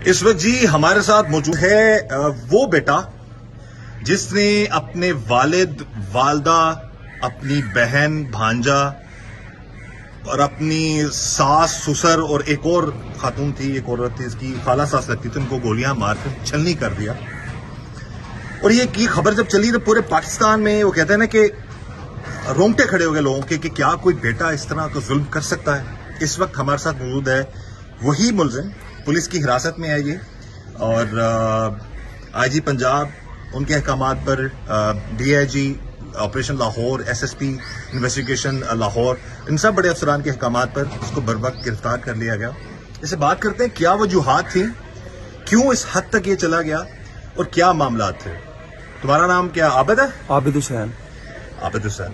इस वक्त जी हमारे साथ मौजूद है वो बेटा जिसने अपने वालिद, वालदा, अपनी बहन, भांजा और अपनी सास, ससुर और एक और खातून थी, एक औरत थी, इसकी खाला सास लगती थी, उनको गोलियां मारकर छलनी कर दिया। और ये की खबर जब चली तो पूरे पाकिस्तान में वो कहते हैं ना कि रोंगटे खड़े हो गए लोगों के कि क्या कोई बेटा इस तरह का जुल्म कर सकता है। इस वक्त हमारे साथ मौजूद है वही मुलजिम, पुलिस की हिरासत में है ये, और आईजी पंजाब उनके अहकामात पर DIG operation Lahore, SSP investigation Lahore, इन सब बड़े अफसरान के अहकामात पर उसको बर वक्त गिरफ्तार कर लिया गया। इससे बात करते हैं क्या वजूहात थी, क्यों इस हद तक ये चला गया और क्या मामला थे। तुम्हारा नाम क्या आबिद है? आबिद हुसैन। आबिद हुसैन।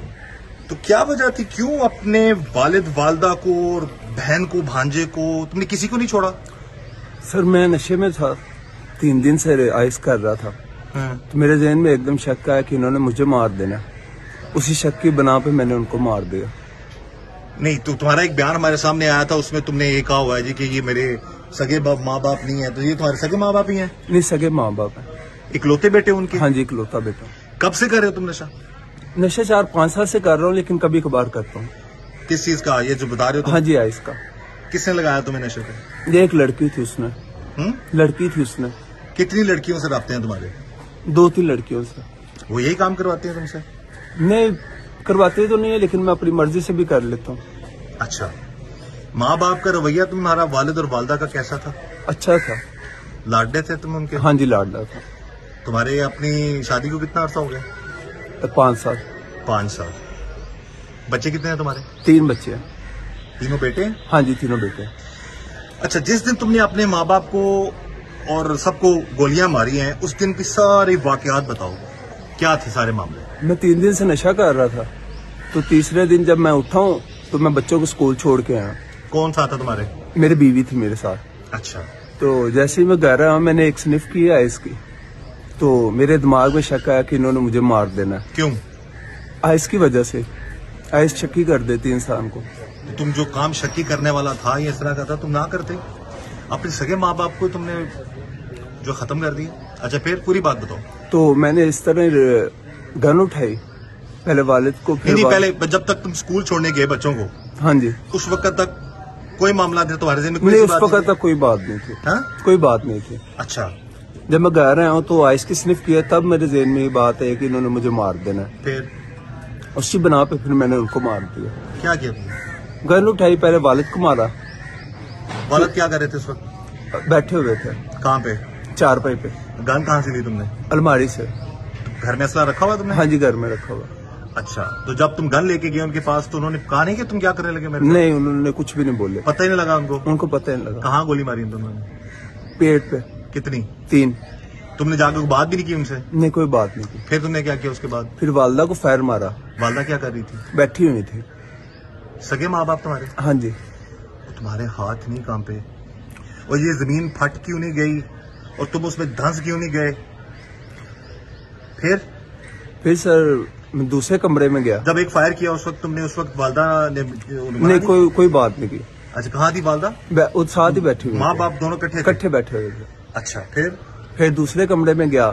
तो क्या वजह थी, क्यों अपने वालिद, वालदा को और बहन को, भांजे को तुमने किसी को नहीं छोड़ा? सर मैं नशे में था, 3 दिन से आइस कर रहा था। तो मेरे जहन में एकदम शक आया कि इन्होंने मुझे मार देना। उसी शक की बना पे मैंने उनको मार दिया। नहीं तो तुम्हारा एक बयान हमारे सामने आया था, उसमें तुमने ये कहा हुआ है जी कि ये मेरे सगे माँ बाप नहीं है। तो ये तुम्हारे सगे माँ बाप ही हैं? नहीं, सगे माँ बाप है। इकलौते बेटे उनके? हाँ जी, इकलौता बेटा। कब से कर रहे हो तुम नशा? नशा 4-5 साल से कर रहा हूँ, लेकिन कभी कभार करता हूँ। किस चीज का, ये जो बता रहे हो तुम? हाँ जी, आइस का। किसने लगाया तुम्हें नशे पे? ये एक लड़की थी, उसने। लड़की थी उसने। कितनी लड़कियों से रबते हैं तुम्हारे? 2-3 लड़कियों से। वो यही काम करवाती हैं तुमसे? नहीं, करवाते तो नहीं है, लेकिन मैं अपनी मर्जी से भी कर लेता हूँ। अच्छा, माँ बाप का रवैया तुम्हारा वालिद और वालदा का कैसा था? अच्छा था। लाडले थे तुम उनके? हाँ जी, लाडला था। तुम्हारे अपनी शादी को कितना अर्सा हो गया? 5 साल। 5 साल। बच्चे कितने हैं तुम्हारे? 3 बच्चे हैं। तीनों बेटे हैं? हाँ जी, तीनों बेटे। अच्छा, जिस दिन तुमने अपने माँ बाप को और सबको गोलियां मारी हैं, उस दिन की सारी वाकयात बताओ, क्या थे सारे मामले? मैं 3 दिन से नशा कर रहा था, तो तीसरे दिन जब मैं उठा हूँ तो मैं बच्चों को स्कूल छोड़ के आया। कौन सा था तुम्हारे? मेरी बीवी थी मेरे साथ। अच्छा। तो जैसे ही मैं घर आया, मैंने एक स्निफ किया आइस की, तो मेरे दिमाग में शक आया कि इन्होंने मुझे मार देना। क्यों? आइस की वजह से। आइस शक्की कर देती इंसान को। तुम जो काम शक्की करने वाला था, ये इस तरह का था, तुम ना करते? अपने सगे माँ बाप को तुमने जो खत्म कर दिया। अच्छा, फिर पूरी बात बताओ। तो मैंने इस तरह गन उठाई, पहले वालिद को, फिर नहीं, पहले जब तक तुम स्कूल छोड़ने गए बच्चों को, हाँ जी, उस वक्त तक कोई मामला था तुम्हारे ज़हन में? नहीं, उस वक्त तक कोई बात नहीं थी। हाँ? कोई बात नहीं थी। अच्छा। जब मैं घर आया हूँ तो आइस की स्निफ किया, तब मेरे ज़हन में ये बात है कि इन्होंने मुझे मार देना। फिर उसी बना पे फिर मैंने उनको मार दिया। क्या किया तुमने? गन उठाई, पहले वालिद को मारा। वालिद क्या कर रहे थे उस वक्त? बैठे हुए थे। कहाँ पे? चारपाई पे। गन कहाँ से ली तुमने? अलमारी से। घर में असला रखा हुआ तुमने? हाँ जी, घर में रखा हुआ। अच्छा, तो जब तुम गन लेके गए उनके पास तो उन्होंने कहा नहीं कि तुम क्या करने लगे मेरे? नहीं, उन्होंने कुछ भी नहीं बोले। पता ही नहीं लगा उनको? उनको पता ही नहीं लगा। कहाँ गोली मारी तुमने? पेट पे। कितनी? 3। तुमने जाकर बात भी नहीं की उनसे? नहीं, कोई बात नहीं की। फिर तुमने क्या किया उसके बाद? फिर वालदा को फायर मारा। वालदा क्या कर रही थी? बैठी हुई थी। सगे माँ बाप तुम्हारे? हाँ जी। तुम्हारे हाथ नहीं कांपे? और ये जमीन फट क्यों नहीं गई और तुम उसमें धंस क्यों नहीं गए? फिर सर मैं दूसरे कमरे में गया। जब एक फायर किया उस वक्त तुमने, उस वक्त वालदा ने नहीं, कोई बात नहीं की। अच्छा, कहाँ थी वालदा? साथ ही बैठी हुई। माँ बाप दोनों इकट्ठे बैठे हुए थे। अच्छा, फिर दूसरे कमरे में गया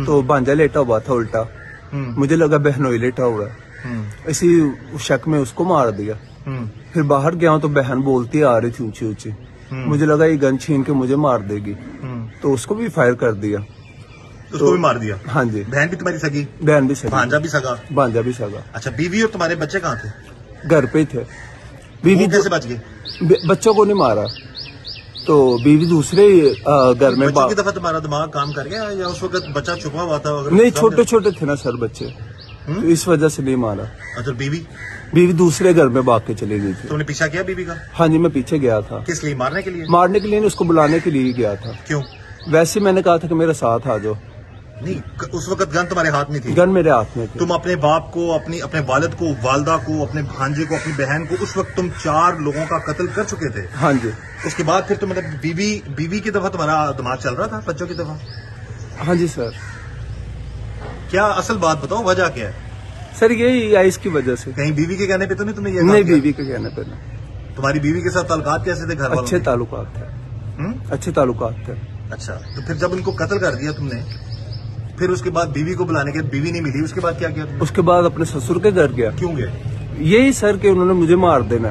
तो भांजा लेटा हुआ था उल्टा। मुझे लगा बहनोई लेटा हुआ है, इसी शक में उसको मार दिया। फिर बाहर गया तो बहन बोलती आ रही थी ऊंची ऊंची, मुझे लगा ये गन छीन के मुझे मार देगी, तो उसको भी फायर कर दिया। उसको भी मार दिया? हाँ जी। बहन भी तुम्हारी सगी? बहन भी सगी। भांजा भी सगा? भांजा भी सगा। अच्छा, बीवी और तुम्हारे बच्चे कहाँ थे? घर पे ही थे। बीवी कैसे बच गए? बच्चों को नहीं मारा, तो बीवी दूसरे घर में। बच्चों की दफा तुम्हारा दिमाग काम कर गया या उस वक्त बच्चा छुपा हुआ था? नहीं, छोटे छोटे थे ना सर बच्चे, तो इस वजह से नहीं मारा। अच्छा, बीवी दूसरे घर में भाग के चली गई थी। तुमने पीछा किया बीवी का? हाँ जी, मैं पीछे गया था। किस लिए? मारने के लिए? मारने के लिए नहीं, उसको बुलाने के लिए ही गया था। क्यों? वैसे मैंने कहा था कि मेरे साथ आ जाओ। नहीं, उस वक्त गन तुम्हारे हाथ में थी? गन मेरे हाथ में थी। तुम अपने बाप को, अपने वालिद को, वालदा को, अपने भांजे को, अपनी बहन को, उस वक्त तुम 4 लोगों का कत्ल कर चुके थे? हाँ जी। उसके बाद फिर तुम मतलब बीवी की दफा तुम्हारा दिमाग चल रहा था, बच्चों की दफा? हाँ जी सर। क्या असल बात बताओ, वजह क्या है? सर यही आइस की वजह से। कहीं बीवी के कहने पे तो नहीं तुमने ये? नहीं, बीवी के कहने पे नहीं। तुम्हारी बीवी के साथ ताल्लुकात कैसे थे? घर वालों अच्छे के? ताल्लुकात थे। अच्छे ताल्लुकात थे। अच्छा, तो फिर जब उनको कत्ल कर दिया तुमने, फिर उसके बाद बीवी को बुलाने के, बीवी नहीं मिली, उसके बाद क्या किया तुमने? उसके बाद अपने ससुर के घर गया। क्यों गए? यही सर कि उन्होंने मुझे मार देना।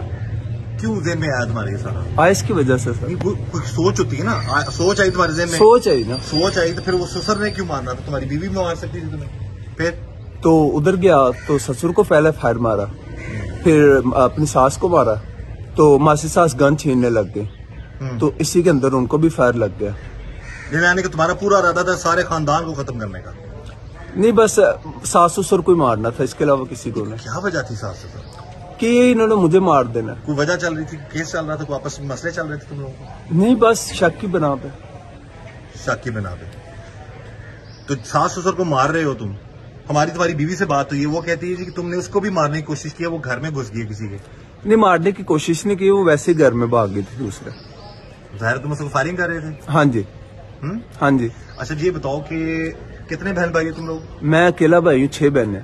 क्यों जेन में आया तुम्हारे ये सारा? आयस की वजह से सर। कोई सोच होती है ना, सोच आई तुम्हारे जेन में? सोच आई ना, सोच आई तो फिर वो ससुर ने क्यों मारना था? तुम्हारी बीवी भी मार सकती थी तुम्हें। फिर तो उधर गया तो ससुर को पहले फायर मारा, फिर अपनी सास को मारा, तो मासी सास गन छीनने लग गई, तो इसी के अंदर उनको भी फायर लग गया। यानी कि तुम्हारा पूरा इरादा था सारे खानदान को खत्म करने का? नहीं, बस सास ससुर को ही मारना था, इसके अलावा किसी को नहीं। क्या वजह थी सास ससुर कि इन्होंने मुझे मार देना। कोई वजह चल रही थी, केस चल रहा था, कोई आपस में मसले चल रहे थे तुम लोगों को? नहीं, बस शक की बना पे। शक की बना पे? तो सास ससुर को मार रहे हो तुम। हमारी तुम्हारी बीवी से बात हुई है, वो कहती है कि तुमने उसको भी मारने की कोशिश की, वो घर में घुस गई किसी के। नहीं, मारने की कोशिश नहीं की, वो वैसे ही घर में भाग गई थी दूसरे। जाहिर तुम उसको फायरिंग कर रहे थे? हाँ जी। हाँ जी। अच्छा, ये बताओ कि कितने बहन भाई हो तुम लोग? मैं अकेला भाई हूँ, 6 बहनें।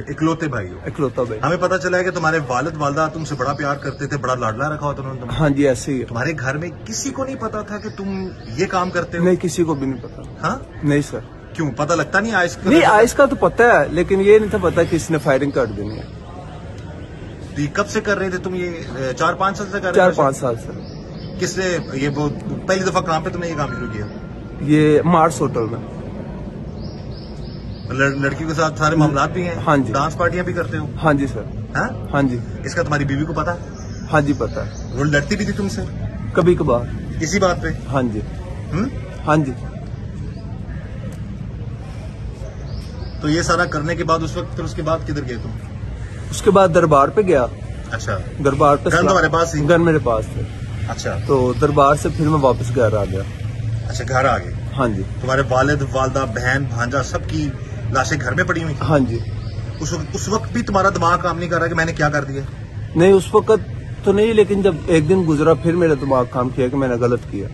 इकलौते भाई हो? इकलौता भाई। हमें पता चला है कि तुम्हारे वालिद वालदा तुमसे बड़ा प्यार करते थे, बड़ा लाडला रखा होता उन्होंने। हाँ जी, ऐसे ही है। तुम्हारे घर में किसी को नहीं पता था कि तुम ये काम करते हो? नहीं, किसी को भी नहीं पता। हाँ? नहीं सर। क्यों पता लगता नहीं? आइस नहीं, आइस का तो पता है, लेकिन ये नहीं था पता कि इसने फायरिंग कर देनी है। तो ये कब से कर रहे थे तुम? ये 4-5 साल से कर रहे थे? 4-5 साल से। किसने ये वो पहली दफा कहाँ पे तुमने ये काम शुरू किया? ये मार्स होटल में। लड़कियों के साथ सारे मामला भी हैं? हाँ जी। डांस पार्टियां भी करते हो? हाँ जी सर। हाँ? हाँ जी। इसका तुम्हारी बीवी को पता? हाँ जी, पता है। वो लड़ती भी थी तुमसे कभी कभार। इसी बात पे? हाँ जी। हाँ जी। तो ये सारा करने के बाद उस वक्त, फिर उसके बाद किधर गए तुम? उसके बाद दरबार पे गया। अच्छा, दरबार पे गन तुम्हारे पास ही? गन मेरे पास थे। अच्छा, तो दरबार से फिर मैं वापस घर आ गया। अच्छा, घर आ गए? हाँ जी। तुम्हारे वालिद वालदा बहन भांजा सबकी लाशें घर में पड़ी हुई? हाँ जी। उस वक्त भी तुम्हारा दिमाग काम नहीं कर रहा कि मैंने क्या कर दिया? नहीं, उस वक्त तो नहीं, लेकिन जब एक दिन गुजरा फिर मेरा दिमाग काम किया कि मैंने गलत किया।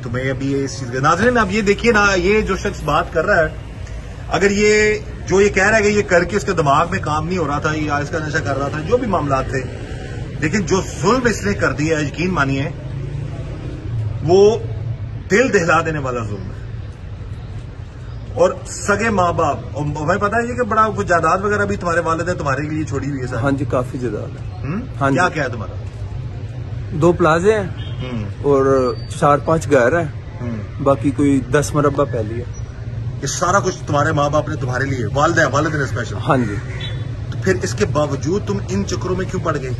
तुम्हें अभी ये इस चीज नाज़रीन, अब ये देखिए ना, ये जो शख्स बात कर रहा है, अगर ये जो ये कह रहा है कि ये करके उसके दिमाग में काम नहीं हो रहा था, ये आज का नशा कर रहा था, जो भी मामला थे, लेकिन जो जुल्म इसने कर दिया, यकीन मानिए वो दिल दहला देने वाला जुल्म है। और सगे माँ बाप, और हमें पता है कि बड़ा कुछ जायदाद वगैरह भी तुम्हारे वालिद है तुम्हारे लिए छोड़ी हुई है सर? हाँ जी, काफी जायदाद है। हाँ क्या जी। क्या है तुम्हारा? 2 प्लाजे हैं और 4-5 घर हैं, बाकी कोई 10 मरबा पहली है। ये सारा कुछ तुम्हारे माँ बाप ने तुम्हारे लिए, वालिद ने स्पेशल? हाँ जी। तो फिर इसके बावजूद तुम इन चक्करों में क्यों पड़ गए?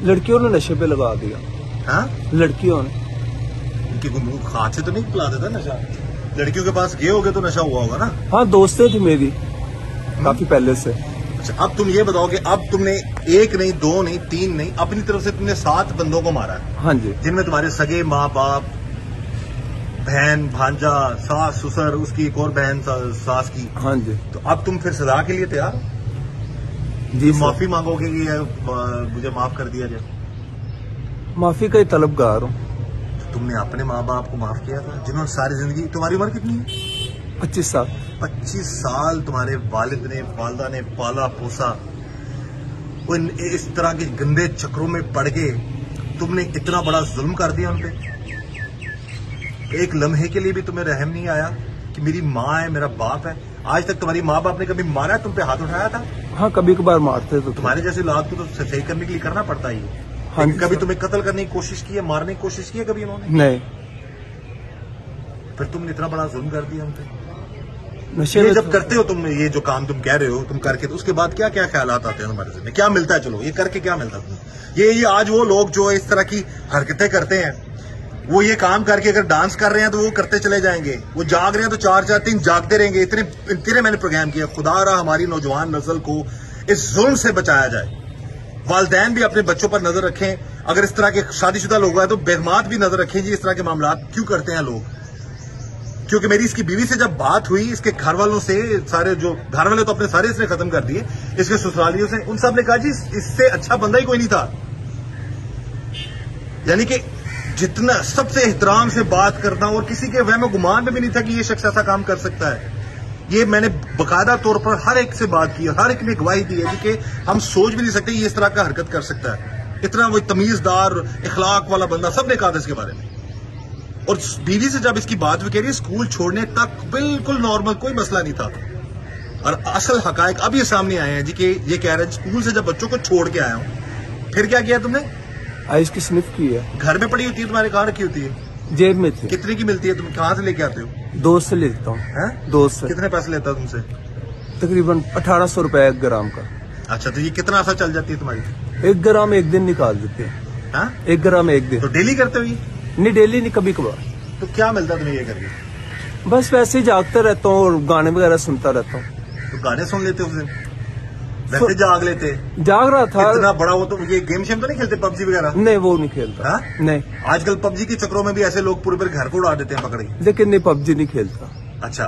लड़कियों ने नशे पे लगा दिया। हाँ? लड़कियों ने। उनकी हाथ से तो नहीं पिला देता नशा? लड़कियों के पास गए होगे तो नशा हुआ होगा ना? हाँ, दोस्तें थी मेरी काफी पहले से। अच्छा, अब तुम ये बताओ कि अब तुमने 1 नहीं, 2 नहीं, 3 नहीं, अपनी तरफ से तुमने 7 बंदों को मारा है? हाँ जी। जिनमें तुम्हारे सगे माँ बाप, बहन भांजा, सास ससुर, उसकी एक और बहन सास की। हाँ जी। तो अब तुम फिर सजा के लिए तैयार? जी, माफी मांगोगे कि मुझे माफ कर दिया जाए? माफी का ही तलबगार हूँ। तुमने अपने माँ बाप को माफ किया था जिन्होंने सारी जिंदगी, तुम्हारी उम्र कितनी है? 25 साल। 25 साल तुम्हारे वालिद ने वालदा ने पाला पोसा, वो इस तरह के गंदे चक्रों में पड़ के तुमने इतना बड़ा जुल्म कर दिया उन पे। एक लम्हे के लिए भी तुम्हें रहम नहीं आया कि मेरी माँ है, मेरा बाप है? आज तक तुम्हारी माँ बाप ने कभी मारा, तुम पे हाथ उठाया था? हाँ, कभी कभार मारते तो। तुम्हारे जैसे औलाद को तो सही करने के लिए करना पड़ता ही है। हाँ, कभी तुम्हें कत्ल करने की कोशिश की है, मारने की कोशिश की है कभी उन्होंने? नहीं। फिर तुमने इतना बड़ा जुल्म कर दिया उन पे। नशे ये में जब करते हो तुम, ये जो काम तुम कह रहे हो तुम करके, तो उसके बाद क्या क्या ख्यालात आते हैं तुम्हारे जिंदगी में? क्या मिलता है? चलो, ये करके क्या मिलता है तुम्हें? ये आज वो लोग जो इस तरह की हरकतें करते हैं, वो ये काम करके अगर डांस कर रहे हैं तो वो करते चले जाएंगे, वो जाग रहे हैं तो 4-4-3 जागते रहेंगे। इतने मैंने प्रोग्राम किया। खुदा रहा हमारी नौजवान नस्ल को इस जुल्म से बचाया जाए। वालिदैन भी अपने बच्चों पर नजर रखें, अगर इस तरह के शादीशुदा लोग हैं तो बेहमात भी नजर रखें जी, इस तरह के मामला क्यों करते हैं लोग। क्योंकि मेरी इसकी बीवी से जब बात हुई, इसके घर वालों से, सारे जो घर वाले तो अपने सारे इसने खत्म कर दिए, इसके ससुरालियों से, उन सब ने कहा जी इससे अच्छा बंदा ही कोई नहीं था। यानी कि जितना सबसे एहतराम से बात करना, और किसी के वहम गुमान में भी नहीं था कि ये शख्स ऐसा काम कर सकता है। ये मैंने बाकायदा तौर पर हर एक से बात की, हर एक ने गवाही दी है कि हम सोच भी नहीं सकते ये इस तरह का हरकत कर सकता है। इतना वो तमीजदार इखलाक वाला बंदा, सबने कहा था इसके बारे में। और बीवी से जब इसकी बात हुई, कह रही है स्कूल छोड़ने तक बिल्कुल नॉर्मल, कोई मसला नहीं था। और असल हकायक अब ये सामने आए हैं जी कि ये कह रहे हैं स्कूल से जब बच्चों को छोड़ के आया हूँ। फिर क्या किया तुमने? आइस की स्निफ की है। घर में पड़ी होती है तुम्हारे? कहाँ रखी होती है? जेब में थी। कितने की मिलती है? तुम कहाँ से लेके आते हो? दोस्त से लेता हूँ। दोस्त से। कितने पैसे लेता है तुमसे? तकरीबन 1800 रुपए 1 ग्राम का। अच्छा, तो ये कितना अर्सा चल जाती है तुम्हारी? 1 ग्राम 1 दिन निकाल देते हैं। हाँ, 1 ग्राम 1 दिन। तो डेली करते हो ये? नहीं डेली नहीं, कभी कभार। तो क्या मिलता है तुम्हें ये करके? बस वैसे ही जागता रहता हूँ और गाने वगैरह सुनता रहता हूँ। तो गाने सुन लेते हो उस दिन? वैसे जाग लेते? जाग रहा था। इतना बड़ा वो तो ये गेम शेम तो नहीं खेलते, पबजी वगैरह? नहीं वो नहीं खेलता। हाँ? नहीं। आजकल पबजी के चक्रों में भी ऐसे लोग पूरे घर को उड़ा देते हैं पकड़ के। लेकिन नहीं, पबजी नहीं खेलता। अच्छा,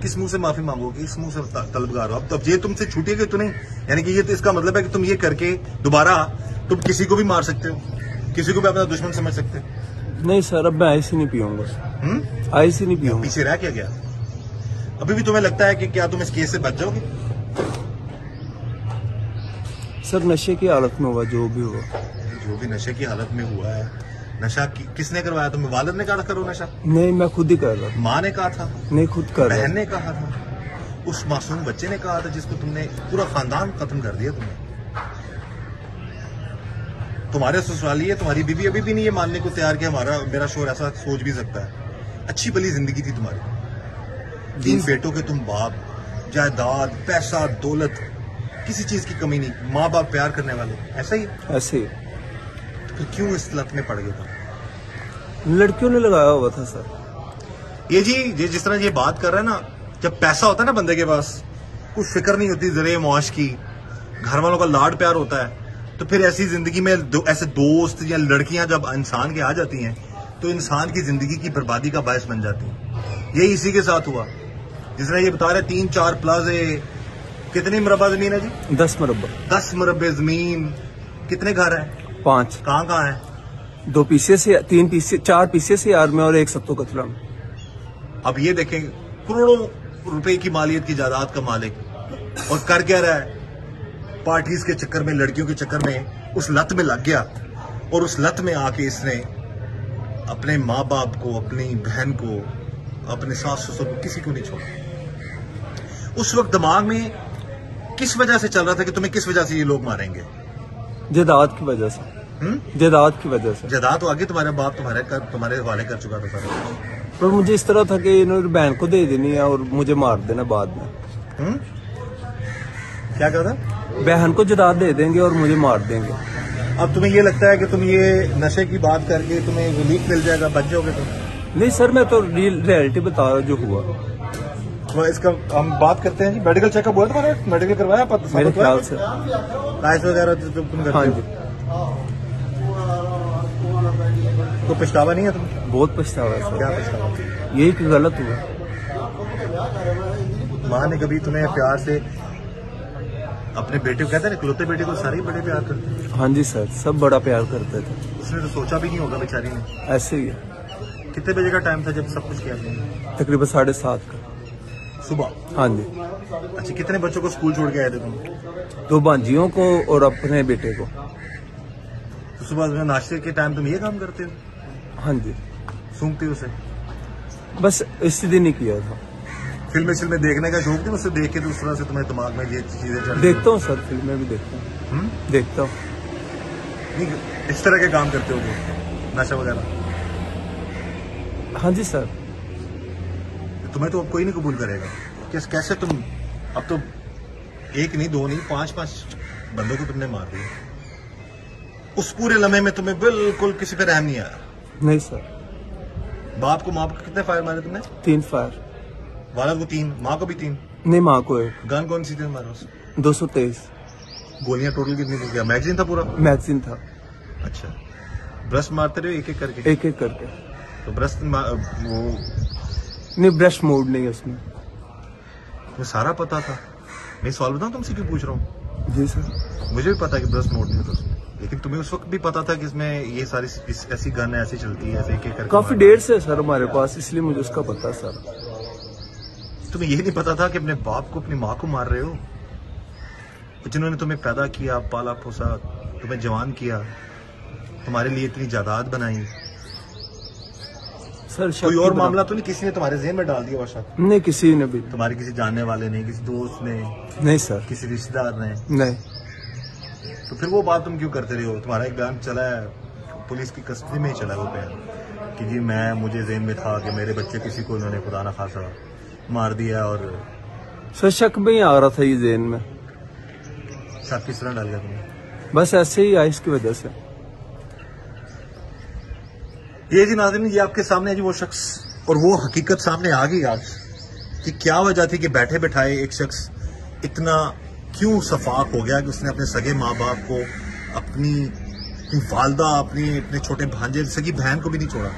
किस मुंह से माफी मांगोगे? किस मुंह से तलबगार हो? अब ये तुमसे छूटेगी तो नहीं, यानी कि ये तो इसका मतलब है कि तुम ये करके दोबारा तुम किसी को भी मार सकते हो, किसी को भी अपना दुश्मन समझ सकते हो। नहीं सर, अब मैं आइस ही नहीं पीऊंगा। आइस ही नहीं पीऊंगा। पीछे रह क्या गया? अभी भी तुम्हें लगता है कि क्या तुम इस केस से बच जाओगे? सर नशे की हालत में हुआ जो भी हुआ। जो भी नशे की हालत में हुआ है, नशा किसने करवाया? तुम्हें वालिद ने कहा करो नशा? नहीं, मैं खुद ही कर रहा था। माँ ने कहा था? नहीं, खुद कर रहा। बहन ने कहा था? उस मासूम बच्चे ने कहा था जिसको तुमने पूरा खानदान खत्म कर दिया? तुम्हारे ससुराली है, तुम्हारी बीवी अभी भी नहीं ये मानने को तैयार कि मेरा शोहर ऐसा सोच भी सकता है। अच्छी भली जिंदगी थी तुम्हारी, 3 बेटों के तुम बाप, जायदाद, पैसा, दौलत, किसी चीज की कमी नहीं, माँ बाप प्यार करने वाले, ऐसा ही? ऐसे ही। फिर क्यों इस लत में पड़ गए तुम? लड़कियों ने लगाया हुआ था सर। ये जी ये जिस तरह ये बात कर रहे हैं ना, जब पैसा होता है ना बंदे के पास, कुछ फिक्र नहीं होती ज़रे मौश की, घर वालों का लाड प्यार होता है, तो फिर ऐसी जिंदगी में ऐसे दोस्त या लड़कियां जब इंसान के आ जाती हैं तो इंसान की जिंदगी की बर्बादी का बायस बन जाती है। यही इसी के साथ हुआ। जिस तरह ये बता रहे 3-4 प्लाजे, कितनी मुरब्बा जमीन है जी? 10 मुरब्बा। 10 मुरब्बे जमीन। कितने घर हैं? 5। कहाँ है? 2 पीसे से 3 पीसे 4 पीसे से यार में और 1 सत्तो कतला में। अब ये देखें, करोड़ों रुपए की मालियत की जायदाद का मालिक, और कर क्या रहा है? पार्टीज के चक्कर में, लड़कियों के चक्कर में उस लत में लग गया, और उस लत में आके इसने अपने माँ बाप को, अपनी बहन को, अपने सास ससुर को, किसी को नहीं छोड़ा। उस वक्त दिमाग में किस वजह से चल रहा था कि तुम्हें किस वजह से ये लोग मारेंगे? जायदाद की वजह से। जायदाद की वजह से। जायदाद तो आगे तुम्हारे बाप तुम्हारे हवाले कर चुका था सारा। पर मुझे इस तरह था कि इन्होंने बहन को दे देनी है और मुझे मार देना बाद में। क्या कहा था? बहन को जायदाद दे देंगे और मुझे मार देंगे। अब तुम्हें ये लगता है कि तुम ये नशे की बात करके तुम्हें रिलीफ मिल जाएगा, बच जाओगे तुम? नहीं सर, मैं तो रियलिटी बता रहा जो हुआ। तो इसका हम बात करते हैं जी। मेडिकल चेकअप हुआ तुम्हारा? मेडिकल करवाया? मेरे ख्याल से लाइस वगैरह तुम करते? हाँ जी। तो पछतावा नहीं है तुम? बहुत पछतावा है सर। क्या पछतावा? यही कि गलत हुआ। माँ ने कभी तुम्हें प्यार से अपने बेटे को, कहते हैं इकलौते बेटे को सारे ही बड़े प्यार करते हैं? हाँ जी सर, सब बड़ा प्यार करते थे। उसने तो सोचा भी नहीं होगा बेचारी ने। ऐसे ही है। कितने बजे का टाइम था जब सब कुछ किया तुमने? तकरीबन 7:30 का सुबह। हाँ जी। अच्छा, कितने बच्चों को स्कूल छोड़ के आए थे तुम? 2 भांजियों को और अपने बेटे को। तो सुबह नाश्ते के टाइम तुम ये काम करते हो? हाँ जी। सूंघते हो उसे? बस इसी दिन ही किया था। फिल्में देखने का शौक नहीं? उससे देख के दूसरा से तुम्हारे दिमाग में ये चीजें चल? देखता हूँ सर, फिल्में भी देखता हूँ। देखता हूँ। नहीं, इस तरह के काम करते हो नशा वगैरह? हाँ जी सर। तुम्हें तो अब कोई नहीं कबूल करेगा। कैसे तुम, अब तो 1 नहीं 2 नहीं 5-5 बंदों को तुमने मार दिया। उस पूरे लम्हे में तुम्हें बिल्कुल किसी पे रहम नहीं आया? नहीं सर। बाप को, माँ को कितने फायर मारे तुमने? 3 फायर। वालिद को 3, माँ को भी 3? नहीं, माँ को 1। गन कौन सी थी तुम्हारे पास? 223 गोलियां टोटल कितनी थी? क्या मैगजीन था पूरा? मैगजीन था। अच्छा, ब्रश मारते रहे एक एक करके? एक एक करके। तो ब्रश वो नहीं, ब्रश मोड नहीं है उसमें। तुम्हें सारा पता था? मैं सवाल बताऊं तुमसे क्यों पूछ रहा हूँ? जी सर। मुझे भी पता है कि ब्रश मोड नहीं होता उसमें, लेकिन तुम्हें उस वक्त भी पता था कि इसमें ये सारी ऐसी गन ऐसी चलती है, ऐसे एक एक करके? काफी देर से सर हमारे पास, इसलिए मुझे उसका पता सर। तुम्हें ये नहीं पता था कि अपने बाप को, अपनी माँ को मार रहे हो, जिन्होंने तुम्हें पैदा किया, पाला पोसा, तुम्हें जवान किया, तुम्हारे लिए इतनी जायदाद बनाई, सर कोई और मामला तो नहीं किसी ने तुम्हारे ज़हन में डाल दिया वो शक? नहीं, किसी ने भी। तुम्हारे किसी जानने वाले ने, किसी दोस्त ने? नहीं सर। किसी रिश्तेदार ने? नहीं। तो फिर वो बात तुम क्यों करते रहे हो? तुम्हारा एक बयान चला है, पुलिस की कस्टडी में ही चला है वो बयान कि जी मुझे ज़हन में था कि मेरे बच्चे किसी को उन्होंने खुदा ना खासा मार दिया। और सर शक में ही आ रहा था ये ज़हन में। शक किस तरह डाल गया तुम्हें? बस ऐसे ही आया इसकी वजह से। ये जी नाज़रीन, ये आपके सामने है जी वो शख्स, और वो हकीकत सामने आ गई आज कि क्या वजह थी कि बैठे बैठाए एक शख्स इतना क्यों सफाक हो गया कि उसने अपने सगे माँ बाप को, अपनी वालदा, अपने छोटे भांजे, सगी बहन को भी नहीं छोड़ा।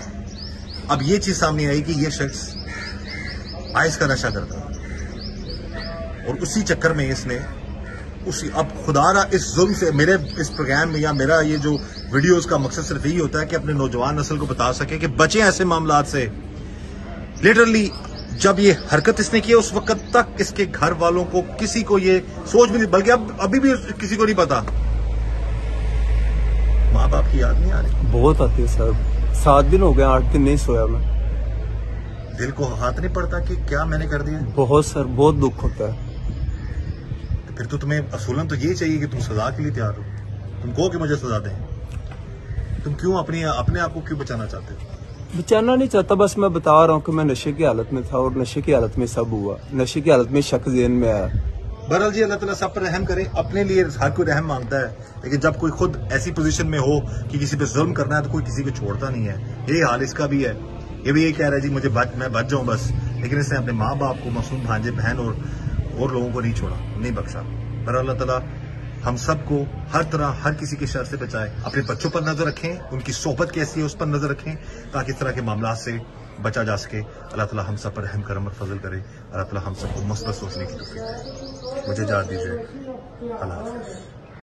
अब ये चीज सामने आई कि ये शख्स आइस का नशा करता और उसी चक्कर में इसने अब खुदारा इस जुल्म से, मेरे इस प्रोग्राम में या मेरा ये जो वीडियोस का मकसद सिर्फ यही होता है कि अपने नौजवान नस्ल को बता सके कि बचे ऐसे मामलात से। लिटरली जब ये हरकत इसने की उस वक्त तक इसके घर वालों को किसी को ये सोच भी नहीं, बल्कि अब अभी भी किसी को नहीं पता। माँ बाप की याद नहीं आ रही? बहुत आती है सर। 7 दिन हो गए, 8 दिन नहीं सोया मैं। दिल को हाथ नहीं पड़ता कि क्या मैंने कर दिया? बहुत सर, बहुत दुख होता है। फिर तो तुम्हें असूलन तो ये चाहिए कि तुम सजा के लिए तैयार हो। तुम कहो कि मुझे सजा दें। तुम क्यों अपने आप को क्यों बचाना चाहते हो? बचाना नहीं चाहता, बस मैं बता रहा हूँ कि मैं नशे की हालत में था और नशे की हालत में सब हुआ। नशे की हालत में शक ज़हन में आया। बहरहाल जी, अल्लाह ताला सब पर रहम करे। अपने लिए हर कोई रहम मांगता है, लेकिन जब कोई खुद ऐसी पोजीशन में हो कि किसी पे जुल्म करना है तो कोई किसी को छोड़ता नहीं है। यही हाल इसका भी है। ये भी यही कह रहा है जी मैं बच जाऊं बस, लेकिन इसने अपने माँ बाप को, मासूम भांजे बहन और लोगों को नहीं छोड़ा, नहीं बख्शा। पर अल्लाह ताला हम सबको हर तरह, हर किसी के शर से बचाए। अपने बच्चों पर नजर रखें, उनकी सोहबत कैसी है उस पर नजर रखें, ताकि इस तरह के मामला से बचा जा सके। अल्लाह ताला हम सब पर रहम करम और फजल करे। अल्लाह ताला हम सबको मस्बत सोचने की तौफीक दे। मुझे इजाज़त दीजिए। अल्लाह हाफ़िज़।